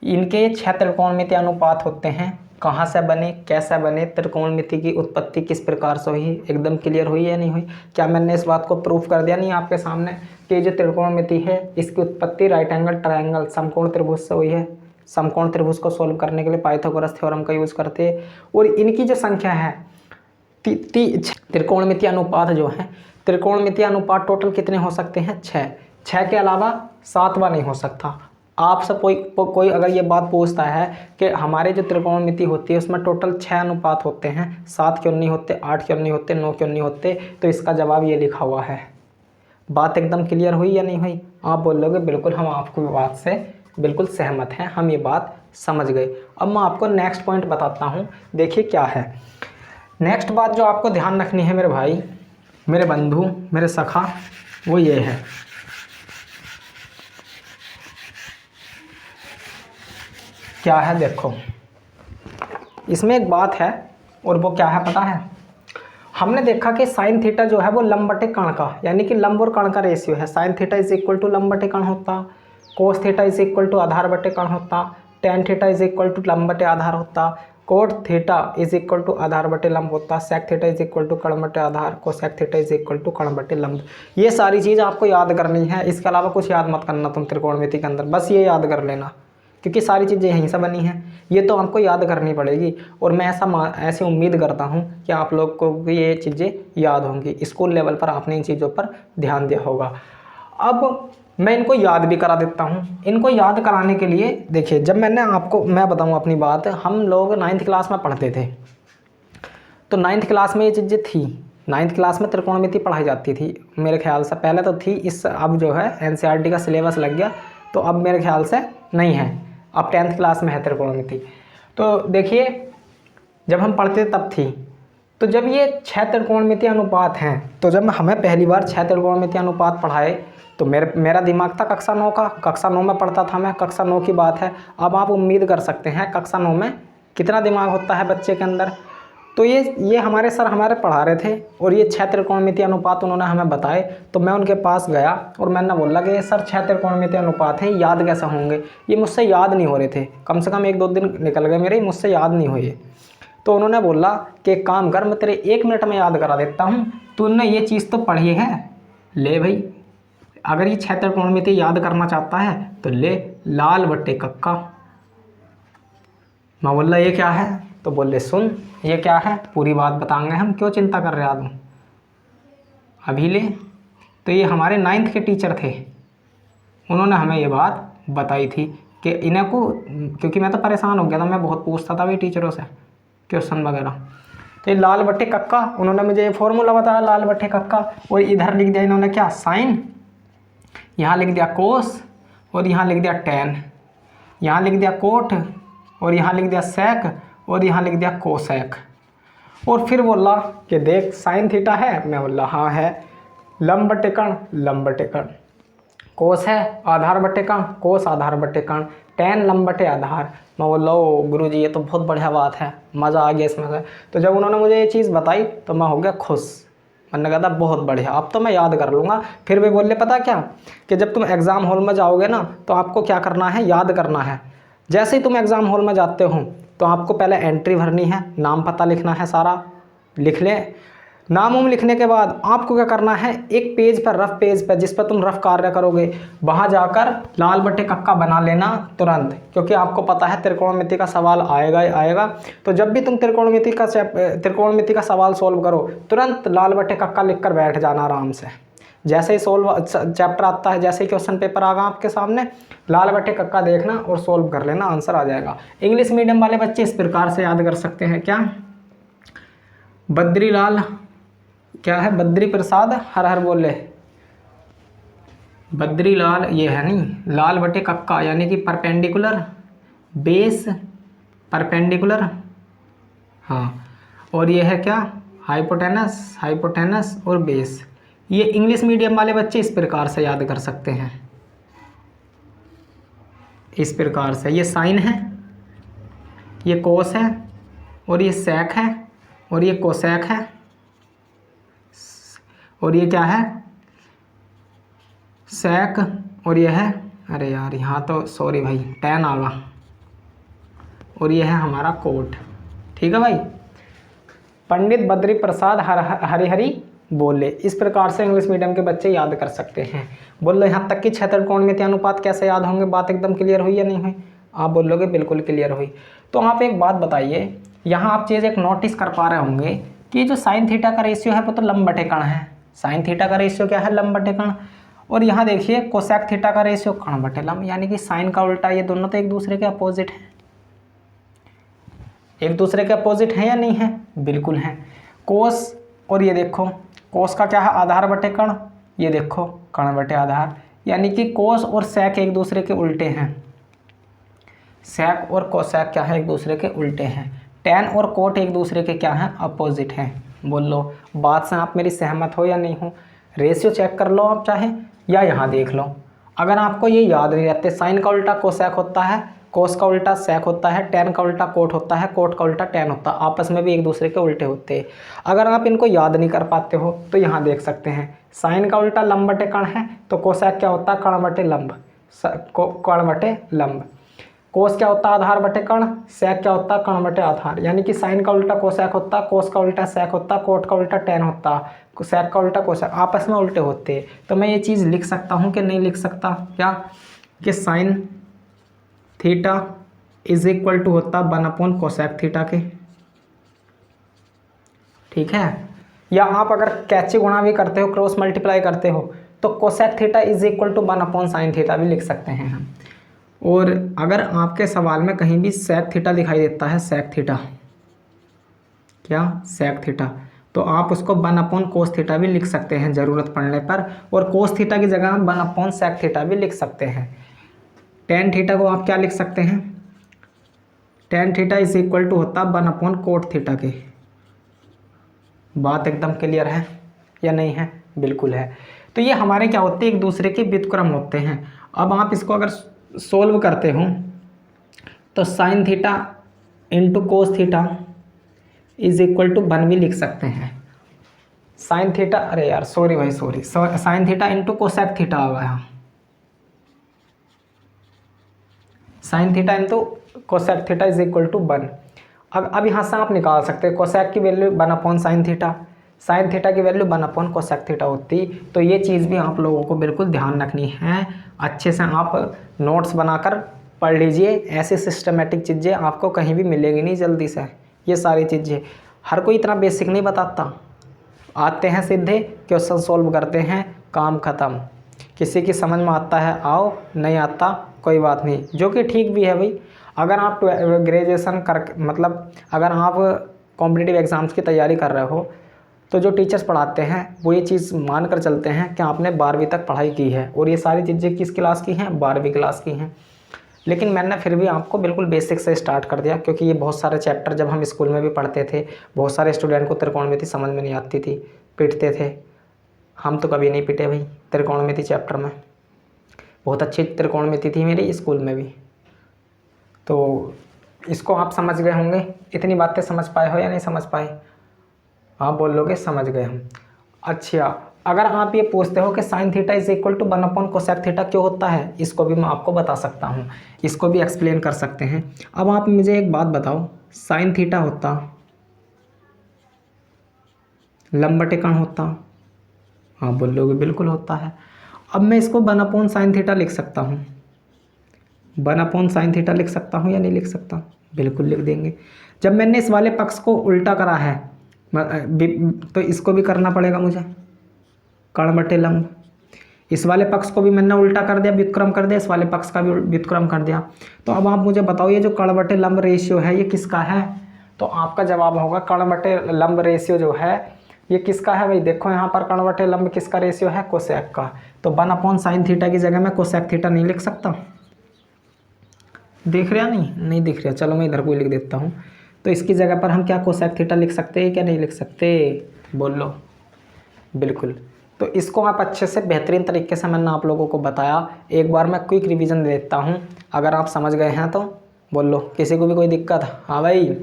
इनके 6 त्रिकोणमिति अनुपात होते हैं, कहाँ से बने, कैसे बने, त्रिकोणमिति की उत्पत्ति किस प्रकार से हुई, एकदम क्लियर हुई या नहीं हुई। क्या मैंने इस बात को प्रूफ कर दिया नहीं आपके सामने कि जो त्रिकोणमिति है इसकी उत्पत्ति राइट एंगल ट्रायंगल समकोण त्रिभुज से हुई है। समकोण त्रिभुज को सोल्व करने के लिए पाइथागोरस थ्योरम का यूज़ करते हैं। और इनकी जो संख्या है त्रिकोणमिति अनुपात जो है, त्रिकोणमिति अनुपात टोटल कितने हो सकते हैं, 6 के अलावा 7वां नहीं हो सकता। आपसे कोई अगर ये बात पूछता है कि हमारे जो त्रिकोणमिति होती है उसमें टोटल 6 अनुपात होते हैं, 7 क्यों नहीं होते, 8 क्यों नहीं होते, 9 क्यों नहीं होते, तो इसका जवाब ये लिखा हुआ है। बात एकदम क्लियर हुई या नहीं हुई। आप बोलोगे बिल्कुल हम आपकी बात से बिल्कुल सहमत हैं, हम ये बात समझ गए। अब मैं आपको नेक्स्ट पॉइंट बताता हूँ, देखिए क्या है नेक्स्ट बात जो आपको ध्यान रखनी है मेरे भाई, मेरे बंधु, मेरे सखा, वो ये है, क्या है देखो, इसमें एक बात है और वो क्या है पता है। हमने देखा कि साइन थीटा जो है वो लंब बटे कण का, यानी कि लंब और कण का रेशियो है। Sine theta is equal to लंब बटे कण होता, cos theta is equal to आधार बटे कण होता, tan theta is equal to लंब बटे आधार होता, cot theta is equal to आधार बटे लंब होता, sec theta is equal to कण बटे आधार, cosec theta is equal to कण बटे लंब। ये सारी चीज़ आपको याद करनी है, इसके अलावा कुछ याद मत करना तुम त्रिकोणमिति के अंदर, बस ये याद कर लेना, क्योंकि सारी चीज़ें यहीं से बनी हैं, ये तो आपको याद करनी पड़ेगी। और मैं ऐसी उम्मीद करता हूँ कि आप लोग को भी ये चीज़ें याद होंगी, स्कूल लेवल पर आपने इन चीज़ों पर ध्यान दिया होगा। अब मैं इनको याद भी करा देता हूँ। इनको याद कराने के लिए देखिए, जब मैं बताऊँ अपनी बात, हम लोग 9th क्लास में पढ़ते थे, तो 9th क्लास में ये चीज़ें थी, 9th क्लास में त्रिकोणमिति पढ़ाई जाती थी मेरे ख्याल से, पहले तो थी, इस अब जो है NCERT का सिलेबस लग गया तो अब मेरे ख्याल से नहीं है, अब 10th क्लास में है त्रिकोणमिति। तो देखिए जब हम पढ़ते तब थी, तो जब ये 6 त्रिकोणमिति अनुपात हैं, तो जब हमें पहली बार 6 त्रिकोणमिति अनुपात पढ़ाए तो मेरा दिमाग था कक्षा 9 का, कक्षा 9 में पढ़ता था मैं, कक्षा 9 की बात है। अब आप उम्मीद कर सकते हैं कक्षा 9 में कितना दिमाग होता है बच्चे के अंदर। तो ये हमारे सर हमारे पढ़ा रहे थे और ये 6 त्रिकोणमिति अनुपात उन्होंने हमें बताए, तो मैं उनके पास गया और मैंने बोला कि सर 6 त्रिकोणमिति अनुपात हैं, याद कैसे होंगे, ये मुझसे याद नहीं हो रहे थे, कम से कम 1-2 दिन निकल गए मेरे, मुझसे याद नहीं हुए। तो उन्होंने बोला कि एक काम कर, मैं तेरे 1 मिनट में याद करा देता हूँ, तूने ये चीज़ तो पढ़ी है, ले भाई अगर ये 6 त्रिकोणमिति याद करना चाहता है तो ले लाल बट्टे कक्का। मैं बोल रहा ये क्या है, तो बोले सुन ये क्या है, पूरी बात बताएंगे हम, क्यों चिंता कर रहे आदमी अभी ले। तो ये हमारे 9th के टीचर थे, उन्होंने हमें ये बात बताई थी कि इन्हें को, क्योंकि मैं तो परेशान हो गया था, मैं बहुत पूछता था भाई टीचरों से क्वेश्चन वगैरह। तो ये लाल बट्टे कक्का, उन्होंने मुझे ये फॉर्मूला बताया लाल बट्टे कक्का, और इधर लिख दिया इन्होंने क्या, साइन, यहाँ लिख दिया कोस, और यहाँ लिख दिया टेन, यहाँ लिख दिया कोट, और यहाँ लिख दिया सेक, और यहाँ लिख दिया कोसेक। और फिर बोला कि देख साइन थीटा है, मैं बोला हाँ है, लंब बट्टे कर्ण, लंब बट्टे कर्ण, कोस है आधार बट्टे कर्ण, कोस आधार बट्टे कर्ण, टेन लंब बट्टे आधार। मैं बोल रहा हूँ गुरुजी ये तो बहुत बढ़िया बात है, मज़ा आ गया इसमें से। तो जब उन्होंने मुझे ये चीज़ बताई तो मैं हो गया खुश, मैंने कहा था बहुत बढ़िया, अब तो मैं याद कर लूँगा। फिर भी बोले पता क्या, कि जब तुम एग्ज़ाम हॉल में जाओगे ना तो आपको क्या करना है, याद करना है। जैसे ही तुम एग्ज़ाम हॉल में जाते हो तो आपको पहले एंट्री भरनी है, नाम पता लिखना है, सारा लिख ले। नाम उम लिखने के बाद आपको क्या करना है, एक पेज पर, रफ पेज पर जिस पर तुम रफ कार्य करोगे, वहाँ जाकर लाल बट्टे कक्का बना लेना तुरंत, क्योंकि आपको पता है त्रिकोणमिति का सवाल आएगा ही आएगा। तो जब भी तुम त्रिकोणमिति का सवाल सोल्व करो, तुरंत लाल बट्टे कक्का लिख कर बैठ जाना आराम से। जैसे ही चैप्टर आता है, जैसे ही क्वेश्चन पेपर आएगा आपके सामने, लाल बट्टे कक्का देखना और सोल्व कर लेना, आंसर आ जाएगा। इंग्लिश मीडियम वाले बच्चे इस प्रकार से याद कर सकते हैं, क्या, बद्रीलाल, क्या है, बद्री प्रसाद हर हर बोले, बद्रीलाल ये है नहीं, लाल बटे कक्का यानी कि परपेंडिकुलर, बेस परपेंडिकुलर, हाँ, और ये है क्या, हाइपोटेनस, हाइपोटेनस और बेस। ये इंग्लिश मीडियम वाले बच्चे इस प्रकार से याद कर सकते हैं, इस प्रकार से। ये साइन है, ये कोस है, और ये सेक है, और ये कोसेक है, और ये क्या है, सेक, और ये है, अरे यार यहाँ तो सॉरी भाई टेन आगा, और ये है हमारा कोट। ठीक है भाई, पंडित बद्री प्रसाद हरिहरी बोले, इस प्रकार से इंग्लिश मीडियम के बच्चे याद कर सकते हैं। बोल लो यहाँ तक कि 6 त्रिकोणमिति अनुपात कैसे याद होंगे, बात एकदम क्लियर हुई या नहीं हुई? आप बोलोगे बिल्कुल क्लियर हुई। तो आप एक बात बताइए, यहाँ आप चीज़ एक नोटिस कर पा रहे होंगे कि जो साइन थीटा का रेशियो है वो तो लंब बटे कर्ण है। साइन थीटा का रेशियो क्या है, लंब बटे कर्ण। और यहाँ देखिए कोसेक थीटा का रेशियो कर्ण बटे लंब, यानी कि साइन का उल्टा। ये दोनों तो एक दूसरे के अपोजिट हैं, एक दूसरे के अपोजिट हैं या नहीं है? बिल्कुल हैं। कोस, और ये देखो कोस का क्या है, आधार बटे कर्ण, ये देखो कर्ण बटे आधार, यानी कि कोस और सेक एक दूसरे के उल्टे हैं। सेक और कोसेक क्या है, एक दूसरे के उल्टे हैं। टेन और कोट एक दूसरे के क्या हैं, अपोजिट हैं। बोल लो बात से आप मेरी सहमत हो या नहीं हो? रेशियो चेक कर लो आप चाहे, या यहाँ देख लो। अगर आपको ये याद नहीं रहते, साइन का उल्टा कोसेक होता है, कोस का उल्टा सेक होता है, टेन का उल्टा कोट होता है, कोट का उल्टा टेन होता है, आपस में भी एक दूसरे के उल्टे होते हैं। अगर आप इनको याद नहीं कर पाते हो तो यहाँ देख सकते हैं, साइन का उल्टा लंब बटे कर्ण है, तो कोसेक क्या होता है, कर्ण बटे लंब, कर्ण बटे लंब। कोस क्या होता है, आधार बटे कर्ण, सेक क्या होता है, कर्ण बटे आधार, यानी कि साइन का उल्टा कोसेक होता, कोस का उल्टा सेक होता, कोट का उल्टा टेन होता, सेक का उल्टा कोसेक, आपस में उल्टे होते। तो मैं ये चीज़ लिख सकता हूँ कि नहीं लिख सकता, क्या, कि sine theta is equal to होता 1/कोसेक कोसेक थीटा के। ठीक है, या आप अगर कैची गुणा भी करते हो, क्रॉस मल्टीप्लाई करते हो, तो cosec theta is equal to 1/साइन थीटा भी लिख सकते हैं हम। और अगर आपके सवाल में कहीं भी सेक थीटा दिखाई देता है, सेक थीटा, क्या, सेक थीटा, तो आप उसको 1/कोस थीटा भी लिख सकते हैं ज़रूरत पड़ने पर, और कोस थीटा की जगह 1/सेक थीटा भी लिख सकते हैं। टेन थीटा को आप क्या लिख सकते हैं, tan theta is equal to होता 1/कोट थीटा के। बात एकदम क्लियर है या नहीं है? बिल्कुल है। तो ये हमारे क्या होते हैं, एक दूसरे के व्युत्क्रम होते हैं। अब आप इसको अगर सोल्व करते हो तो sine theta into cos theta is equal to 1 भी लिख सकते हैं। साइन थीटा, अरे यार सॉरी भाई sorry, sine theta into cosec theta आ गया, sine theta into cosec theta is equal to 1। अब यहाँ से आप निकाल सकते हैं, कोसेक की वैल्यू 1/साइन थीटा, साइन थीटा की वैल्यू 1 कोसेक थीटा होती। तो ये चीज़ भी आप लोगों को बिल्कुल ध्यान रखनी है, अच्छे से आप नोट्स बनाकर पढ़ लीजिए। ऐसी सिस्टमेटिक चीज़ें आपको कहीं भी मिलेगी नहीं जल्दी से। ये सारी चीज़ें हर कोई इतना बेसिक नहीं बताता, आते हैं सीधे क्वेश्चन सॉल्व करते हैं, काम ख़त्म। किसी की समझ में आता है आओ, नहीं आता कोई बात नहीं, जो कि ठीक भी है भाई। अगर आप ग्रेजुएशन कर मतलब अगर आप कॉम्पिटिटिव एग्ज़ाम्स की तैयारी कर रहे हो तो जो टीचर्स पढ़ाते हैं वो ये चीज़ मान कर चलते हैं कि आपने 12वीं तक पढ़ाई की है, और ये सारी चीज़ें किस क्लास की हैं, 12वीं क्लास की हैं। लेकिन मैंने फिर भी आपको बिल्कुल बेसिक से स्टार्ट कर दिया, क्योंकि ये बहुत सारे चैप्टर जब हम स्कूल में भी पढ़ते थे, बहुत सारे स्टूडेंट को त्रिकोणमिति समझ में नहीं आती थी, पिटते थे। हम तो कभी नहीं पिटे भाई त्रिकोणमिति चैप्टर में, बहुत अच्छी त्रिकोणमिति थी मेरी स्कूल में भी। तो इसको आप समझ गए होंगे, इतनी बातें समझ पाए हो या नहीं समझ पाए? आप बोलोगे समझ गए हम। अच्छा, अगर आप ये पूछते हो कि sine theta is equal to 1 cosec theta क्यों होता है, इसको भी मैं आपको बता सकता हूँ, इसको भी एक्सप्लेन कर सकते हैं। अब आप मुझे एक बात बताओ, साइन थीटा होता लंब बटे कण होता? हाँ बोलोगे बिल्कुल होता है। अब मैं इसको 1 साइन थीटा लिख सकता हूँ, 1 साइन थीटा लिख सकता हूँ या नहीं लिख सकता? बिल्कुल लिख देंगे। जब मैंने इस वाले पक्ष को उल्टा करा है तो इसको भी करना पड़ेगा मुझे, कण बटे लंब। इस वाले पक्ष को भी मैंने उल्टा कर दिया, व्युत्क्रम कर दिया, इस वाले पक्ष का भी व्युत्क्रम कर दिया। तो अब आप मुझे बताओ ये जो कण बटे लंब रेशियो है ये किसका है? तो आपका जवाब होगा कण बटे लंब रेशियो जो है ये किसका है भाई? देखो यहाँ पर कण बटे लंब किसका रेशियो है? कोसेक का। तो 1 साइन थीटा की जगह मैं कोसेक थीटा नहीं लिख सकता? दिख रहा नहीं दिख रहा, चलो मैं इधर को लिख देता हूँ। तो इसकी जगह पर हम क्या कोसेक थीटा लिख सकते हैं क्या नहीं लिख सकते? बोलो बिल्कुल। तो इसको आप अच्छे से बेहतरीन तरीके से मैंने आप लोगों को बताया। एक बार मैं क्विक रिवीजन दे देता हूँ, अगर आप समझ गए हैं तो बोलो। किसी को भी कोई दिक्कत? हाँ भाई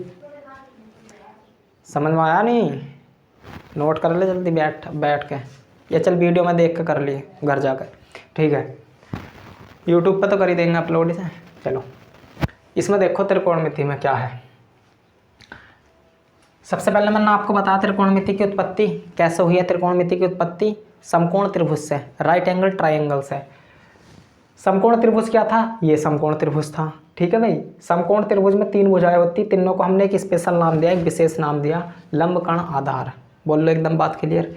समझ में आया नहीं? नोट कर ले जल्दी बैठ के, या चल वीडियो में देख के कर लिए घर जाकर, ठीक है? यूट्यूब पर तो कर ही देंगे अपलोड इसे। चलो इसमें देखो त्रिकोणमिति में क्या है। सबसे पहले मैंने आपको बताया त्रिकोणमिति की उत्पत्ति कैसे हुई है। त्रिकोणमिति की उत्पत्ति समकोण त्रिभुज से, राइट एंगल ट्रायंगल से। समकोण त्रिभुज क्या था? ये समकोण त्रिभुज था, ठीक है भाई। समकोण त्रिभुज में 3 भुजाएं होती, तीनों को हमने एक स्पेशल नाम दिया, एक विशेष नाम दिया, लंब कण आधार। बोल लो एकदम बात क्लियर।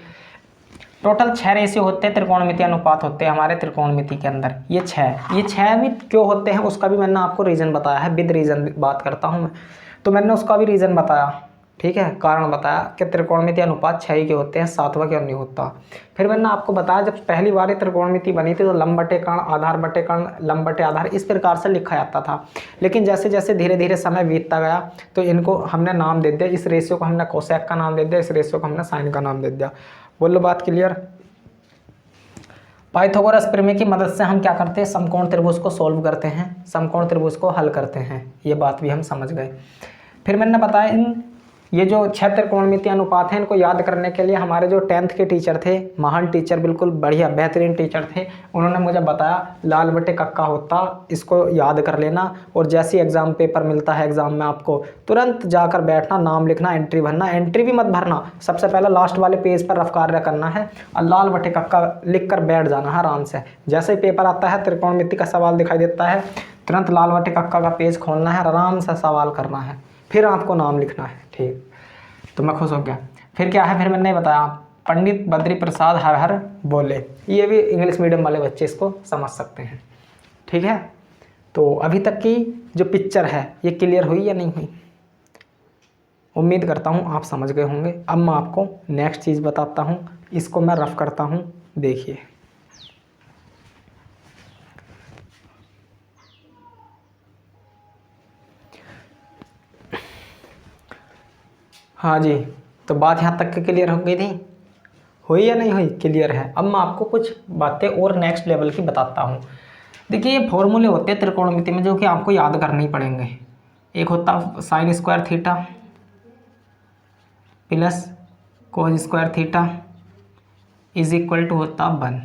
टोटल 6 रेशियो होते हैं, त्रिकोणमिति अनुपात होते हैं हमारे त्रिकोणमिति के अंदर। ये 6 भी क्यों होते हैं उसका भी मैंने आपको रीज़न बताया है, विद रीज़न बात करता हूँ मैं। तो मैंने उसका भी रीज़न बताया, ठीक है, कारण बताया कि त्रिकोणमिति अनुपात 6 ही के होते हैं, 7वां क्यों नहीं होता। फिर मैंने आपको बताया जब पहली बार ये त्रिकोणमिति बनी थी तो लंब बटे कण आधार बटे कण लंब बटे आधार इस प्रकार से लिखा जाता था। लेकिन जैसे जैसे धीरे धीरे समय बीतता गया तो इनको हमने नाम दे दिया, इस रेशियो को हमने कोसेक का नाम दे दिया, इस रेशियो को हमने साइन का नाम दे दिया। बोलो बात क्लियर। पाइथागोरस प्रमेय की मदद से हम क्या करते हैं? समकोण त्रिभुज को सॉल्व करते हैं, समकोण त्रिभुज को हल करते हैं। ये बात भी हम समझ गए। फिर मैंने बताया इन ये जो 6 त्रिकोणमिति अनुपात हैं इनको याद करने के लिए हमारे जो 10th के टीचर थे, महान टीचर, बिल्कुल बढ़िया बेहतरीन टीचर थे, उन्होंने मुझे बताया लाल बटे कक्का होता, इसको याद कर लेना। और जैसे एग्जाम पेपर मिलता है एग्जाम में आपको तुरंत जाकर बैठना, नाम लिखना, एंट्री भरना। एंट्री भी मत भरना, सबसे पहले लास्ट वाले पेज पर रफ कार्य करना है और लाल बटे कक्का लिख कर बैठ जाना है आराम से। जैसे ही पेपर आता है त्रिकोणमिति का सवाल दिखाई देता है तुरंत लाल बटे कक्का का पेज खोलना है, आराम से सवाल करना है, फिर आपको नाम लिखना है, ठीक। तो मैं खुश हो गया। फिर क्या है, फिर मैंने बताया पंडित बद्री प्रसाद हर हर बोले। ये भी इंग्लिश मीडियम वाले बच्चे इसको समझ सकते हैं, ठीक है। तो अभी तक की जो पिक्चर है ये क्लियर हुई या नहीं हुई? उम्मीद करता हूँ आप समझ गए होंगे। अब मैं आपको नेक्स्ट चीज़ बताता हूँ, इसको मैं रफ करता हूँ, देखिए। हाँ जी, तो बात यहाँ तक के क्लियर हो गई थी, हुई या नहीं हुई? क्लियर है। अब मैं आपको कुछ बातें और नेक्स्ट लेवल की बताता हूँ। देखिए ये फॉर्मूले होते हैं त्रिकोणमिति में जो कि आपको याद करने ही पड़ेंगे। एक होता sine square theta plus cos square theta is equal to होता 1।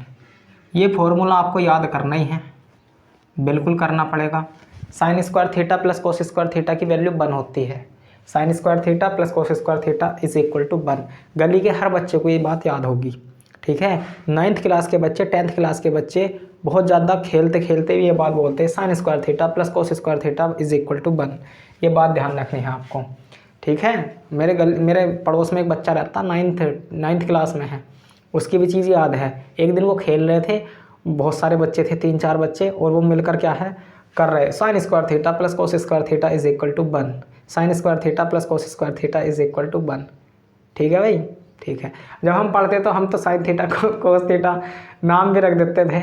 ये फॉर्मूला आपको याद करना ही है, बिल्कुल करना पड़ेगा। Sine square theta plus cos square theta की वैल्यू 1 होती है। Sine square theta plus cos square theta is equal to 1। गली के हर बच्चे को ये बात याद होगी, ठीक है। 9th क्लास के बच्चे, 10th क्लास के बच्चे बहुत ज़्यादा खेलते खेलते भी ये बात बोलते हैं, sine square theta plus cos square theta is equal to 1। ये बात ध्यान रखनी है आपको, ठीक है। मेरे पड़ोस में एक बच्चा रहता, 9th क्लास में है, उसकी भी चीज़ याद है। एक दिन वो खेल रहे थे, बहुत सारे बच्चे थे, 3-4 बच्चे, और वो मिलकर क्या है कर रहे, sine square theta plus cos square theta is equal to 1, sine square theta plus cos square theta is equal to 1। ठीक है भाई, ठीक है। जब हम पढ़ते तो हम तो साइन थीटा को कोस थीटा नाम भी रख देते थे,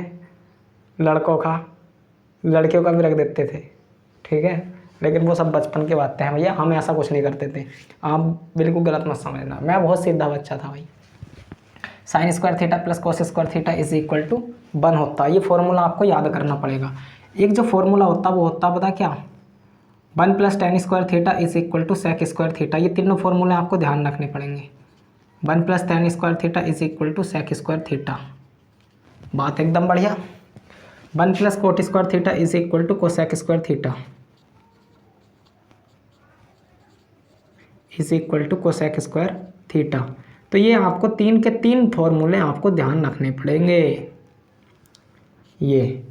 लड़कों का, लड़कियों का भी रख देते थे, ठीक है। लेकिन वो सब बचपन की बातें हैं भैया, हम ऐसा कुछ नहीं करते थे, आप बिल्कुल गलत मत समझना, मैं बहुत सीधा बच्चा था भाई। Sine square theta plus cos square theta is equal to 1 होता है। ये फॉर्मूला आपको याद करना पड़ेगा। एक जो फॉर्मूला होता है वो होता है पता क्या, 1 plus tan square theta is equal to sec square theta. ये तीनों फॉर्मूले आपको ध्यान रखने पड़ेंगे। 1 plus tan square theta is equal to sec square theta, बात एकदम बढ़िया। 1 plus cot square theta is equal to cosec square theta is equal to cosec square theta. तो ये आपको 3 के 3 फॉर्मूले आपको ध्यान रखने पड़ेंगे, ये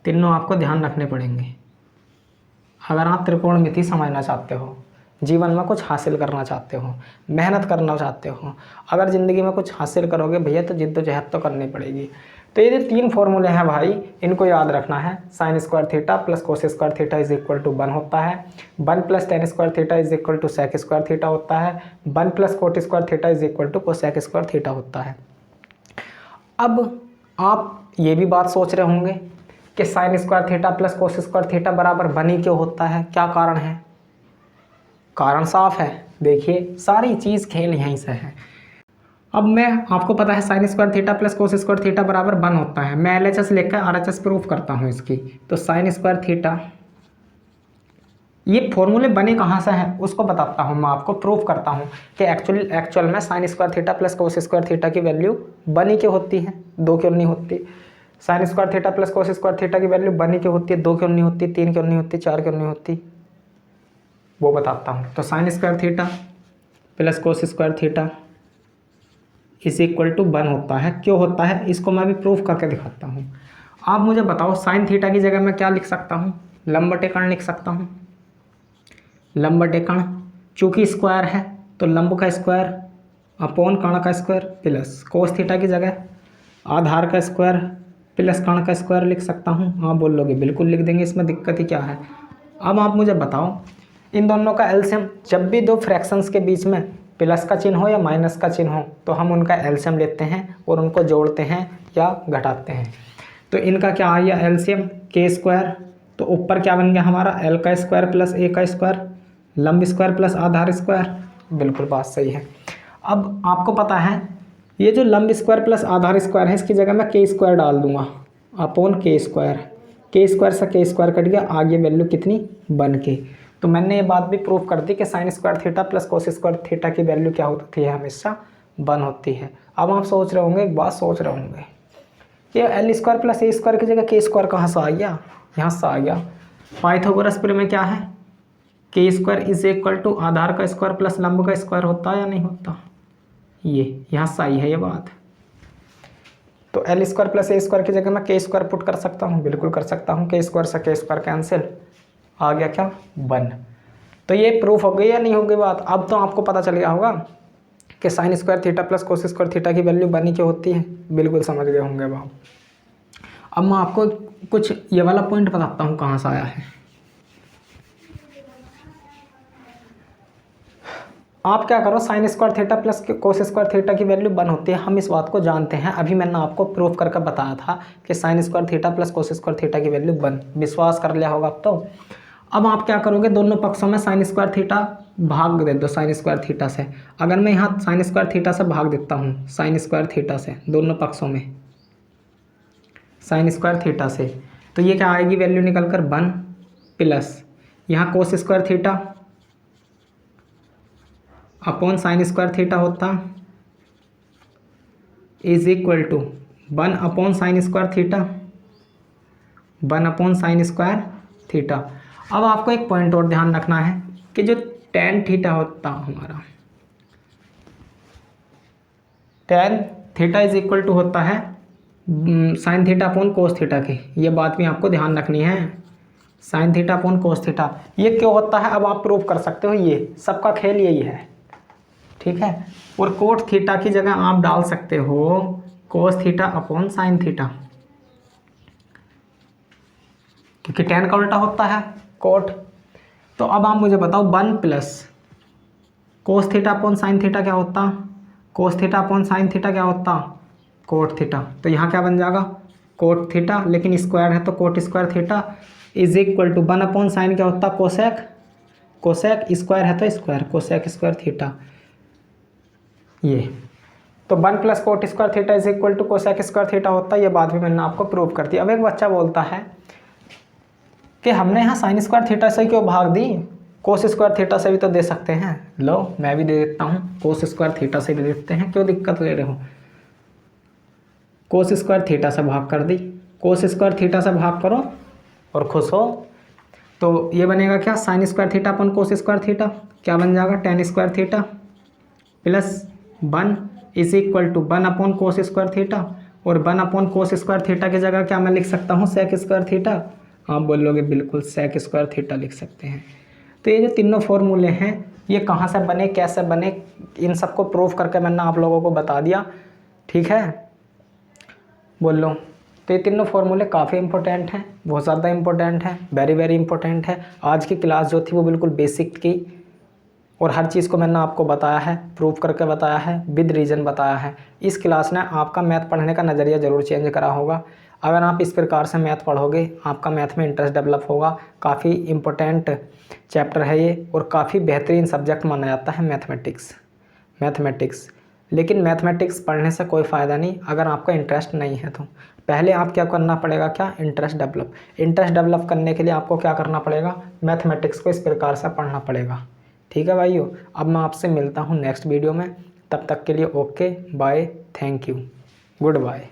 तीनों आपको ध्यान रखने पड़ेंगे। अगर आप त्रिकोणमिति समझना चाहते हो, जीवन में कुछ हासिल करना चाहते हो, मेहनत करना चाहते हो, अगर ज़िंदगी में कुछ हासिल करोगे भैया तो जिद्दोजहद तो करनी पड़ेगी। तो ये जो 3 फॉर्मूले हैं भाई, इनको याद रखना है। Sine square theta plus cos square theta is equal to 1 होता है। 1 plus tan square theta is equal to sec square theta होता है। 1 plus cot square theta is equal to cosec square theta होता है। अब आप ये भी बात सोच रहे होंगे कि sign square theta plus cos square theta बराबर 1 ही क्यों होता है, क्या कारण है? कारण साफ है, देखिए सारी चीज़ खेल यहीं से है। अब मैं आपको पता है sine square theta plus cos square theta बराबर 1 होता है। मैं LHS लेकर RHS प्रूफ करता हूँ इसकी। तो साइन स्क्वायर थीटा, ये फॉर्मूले बने कहाँ से हैं उसको बताता हूँ मैं आपको, प्रूफ करता हूँ कि एक्चुअल में sign square theta plus cos square theta की वैल्यू 1 ही क्यों होती है, 2 क्यों नहीं होती। Sign square theta plus cos square theta की वैल्यू 1 ही क्यों होती है, 2 क्यों नहीं होती, 3 क्यों नहीं होती, 4 क्यों नहीं होती, वो बताता हूँ। तो sine square theta plus cos square theta is equal to 1 होता है। क्यों होता है इसको मैं भी प्रूफ करके दिखाता हूँ। आप मुझे बताओ, साइन थीटा की जगह मैं क्या लिख सकता हूँ, लंबटेकण लिख सकता हूँ। लंबटेकण चूँकि स्क्वायर है तो लंब का स्क्वायर अपॉन कर्ण का स्क्वायर प्लस कोस थीटा की जगह आधार का स्क्वायर प्लस कर्ण का स्क्वायर लिख सकता हूँ। आप बोलोगे बिल्कुल लिख देंगे, इसमें दिक्कत ही क्या है। अब आप मुझे बताओ, इन दोनों का एलसीएम, जब भी 2 फ्रैक्शंस के बीच में प्लस का चिन्ह हो या माइनस का चिन्ह हो तो हम उनका एलसीएम लेते हैं और उनको जोड़ते हैं या घटाते हैं। तो इनका क्या आ गया एलसीएम, के स्क्वायर, तो ऊपर क्या बन गया हमारा एल का स्क्वायर प्लस ए का स्क्वायर, लंब स्क्वायर प्लस आधार स्क्वायर। बिल्कुल बात सही है। अब आपको पता है ये जो लंब स्क्वायर प्लस आधार स्क्वायर है, इसकी जगह मैं के स्क्वायर डाल दूंगा अपॉन के स्क्वायर। के स्क्वायर से के स्क्वायर कट गया, आगे वैल्यू कितनी 1 के। तो मैंने ये बात भी प्रूफ कर दी कि sign square theta plus cos square theta की वैल्यू क्या होती है, हमेशा 1 होती है। अब आप सोच रहे होंगे, एक बात सोच रहे होंगे, ये एल स्क्वायर प्लस ए स्क्वायर की जगह के स्क्वायर कहाँ से आ गया, यहाँ से आ गया। पाइथागोरस प्रमेय में क्या है, के स्क्वायर इज इक्वल टू आधार का स्क्वायर प्लस लंब का स्क्वायर होता है या नहीं होता, ये यहाँ से आई है ये बात। तो एल स्क्वायर प्लस ए स्क्वायर की जगह मैं के स्क्वायर पुट कर सकता हूँ, बिल्कुल कर सकता हूँ। के स्क्वायर से के स्क्वायर कैंसिल, आ गया क्या 1। तो ये प्रूफ हो गई या नहीं हो गई बात। अब तो आपको पता चल गया होगा कि sign square theta plus cos square theta की वैल्यू 1 ही क्यों होती है, बिल्कुल समझ गए होंगे आप। अब मैं आपको कुछ ये वाला पॉइंट बताता हूँ कहाँ से आया है। आप क्या करो, sign square theta plus cos square theta की वैल्यू 1 होती है, हम इस बात को जानते हैं। अभी मैंने आपको प्रूफ करके बताया था कि sign square theta plus cos square theta की वैल्यू 1, विश्वास कर लिया होगा अब तो। अब आप क्या करोगे, दोनों पक्षों में साइन स्क्वायर थीटा भाग दे दो साइन स्क्वायर थीटा से। अगर मैं यहाँ साइन स्क्वायर थीटा से भाग देता हूँ, साइन स्क्वायर थीटा से दोनों पक्षों में साइन स्क्वायर थीटा से, तो ये क्या आएगी वैल्यू निकल कर 1 प्लस यहाँ cos square theta upon sine square theta होता is equal to 1 upon sine square theta, 1 upon sine square theta. अब आपको एक पॉइंट और ध्यान रखना है कि जो टेन थीटा होता हमारा, tan theta is equal to होता है sine theta upon cos theta के। ये बात भी आपको ध्यान रखनी है, sine theta upon cos theta. ये क्यों होता है अब आप प्रूव कर सकते हो, ये सबका खेल यही है, ठीक है। और कोट थीटा की जगह आप डाल सकते हो cos theta upon sine theta, क्योंकि टेन का उल्टा होता है कोट। तो अब आप मुझे बताओ 1 plus cos theta upon sine theta क्या होता, cos theta upon sine theta क्या होता, कोट थीटा। तो यहाँ क्या बन जाएगा कोट थीटा, लेकिन स्क्वायर है तो cot square theta is equal to 1 upon sine क्या होता कोसेक, कोसेक स्क्वायर है तो स्क्वायर, कोसेक स्क्वायर थीटा। ये तो 1 plus cot square theta is equal to cosec square theta होता है। ये बात भी मैंने आपको प्रूव कर दी। अब एक बच्चा बोलता है कि हमने यहाँ साइन स्क्वायर थीटा से क्यों भाग दी, कोस स्क्वायर थीटा से भी तो दे सकते हैं। लो मैं भी दे देता हूँ, कोस स्क्वायर थीटा से भी दे देते हैं, क्यों दिक्कत ले रहे हो। कोस स्क्वायर थीटा से भाग कर दी, कोस स्क्वायर थीटा से भाग करो और खुश हो। तो ये बनेगा क्या, sine square theta upon cos square theta क्या बन जाएगा, tan square theta plus 1 is equal to 1 upon cos square theta. और 1 अपॉन कोस स्क्वायर थीटा की जगह क्या मैं लिख सकता हूँ सेक स्क्वायर थीटा। आप बोलोगे बिल्कुल सेक स्क्वायर थीटा लिख सकते हैं। तो ये जो तीनों फॉर्मूले हैं ये कहाँ से बने, कैसे बने, इन सबको प्रूफ करके मैंने आप लोगों को बता दिया, ठीक है। बोल लो तो ये तीनों फॉर्मूले काफ़ी इंपॉर्टेंट हैं, बहुत ज़्यादा इंपॉर्टेंट है, वेरी वेरी इंपॉर्टेंट है। आज की क्लास जो थी वो बिल्कुल बेसिक की, और हर चीज़ को मैंने आपको बताया है, प्रूफ करके बताया है, विद रीज़न बताया है। इस क्लास ने आपका मैथ पढ़ने का नज़रिया ज़रूर चेंज करा होगा। अगर आप इस प्रकार से मैथ पढ़ोगे आपका मैथ में इंटरेस्ट डेवलप होगा। काफ़ी इम्पोर्टेंट चैप्टर है ये, और काफ़ी बेहतरीन सब्जेक्ट माना जाता है मैथमेटिक्स। लेकिन मैथमेटिक्स पढ़ने से कोई फ़ायदा नहीं अगर आपका इंटरेस्ट नहीं है। तो पहले आप क्या करना पड़ेगा, क्या, इंटरेस्ट डेवलप करने के लिए आपको क्या करना पड़ेगा, मैथमेटिक्स को इस प्रकार से पढ़ना पड़ेगा, ठीक है भाइयों। अब मैं आपसे मिलता हूँ नेक्स्ट वीडियो में, तब तक के लिए okay bye, thank you, good bye.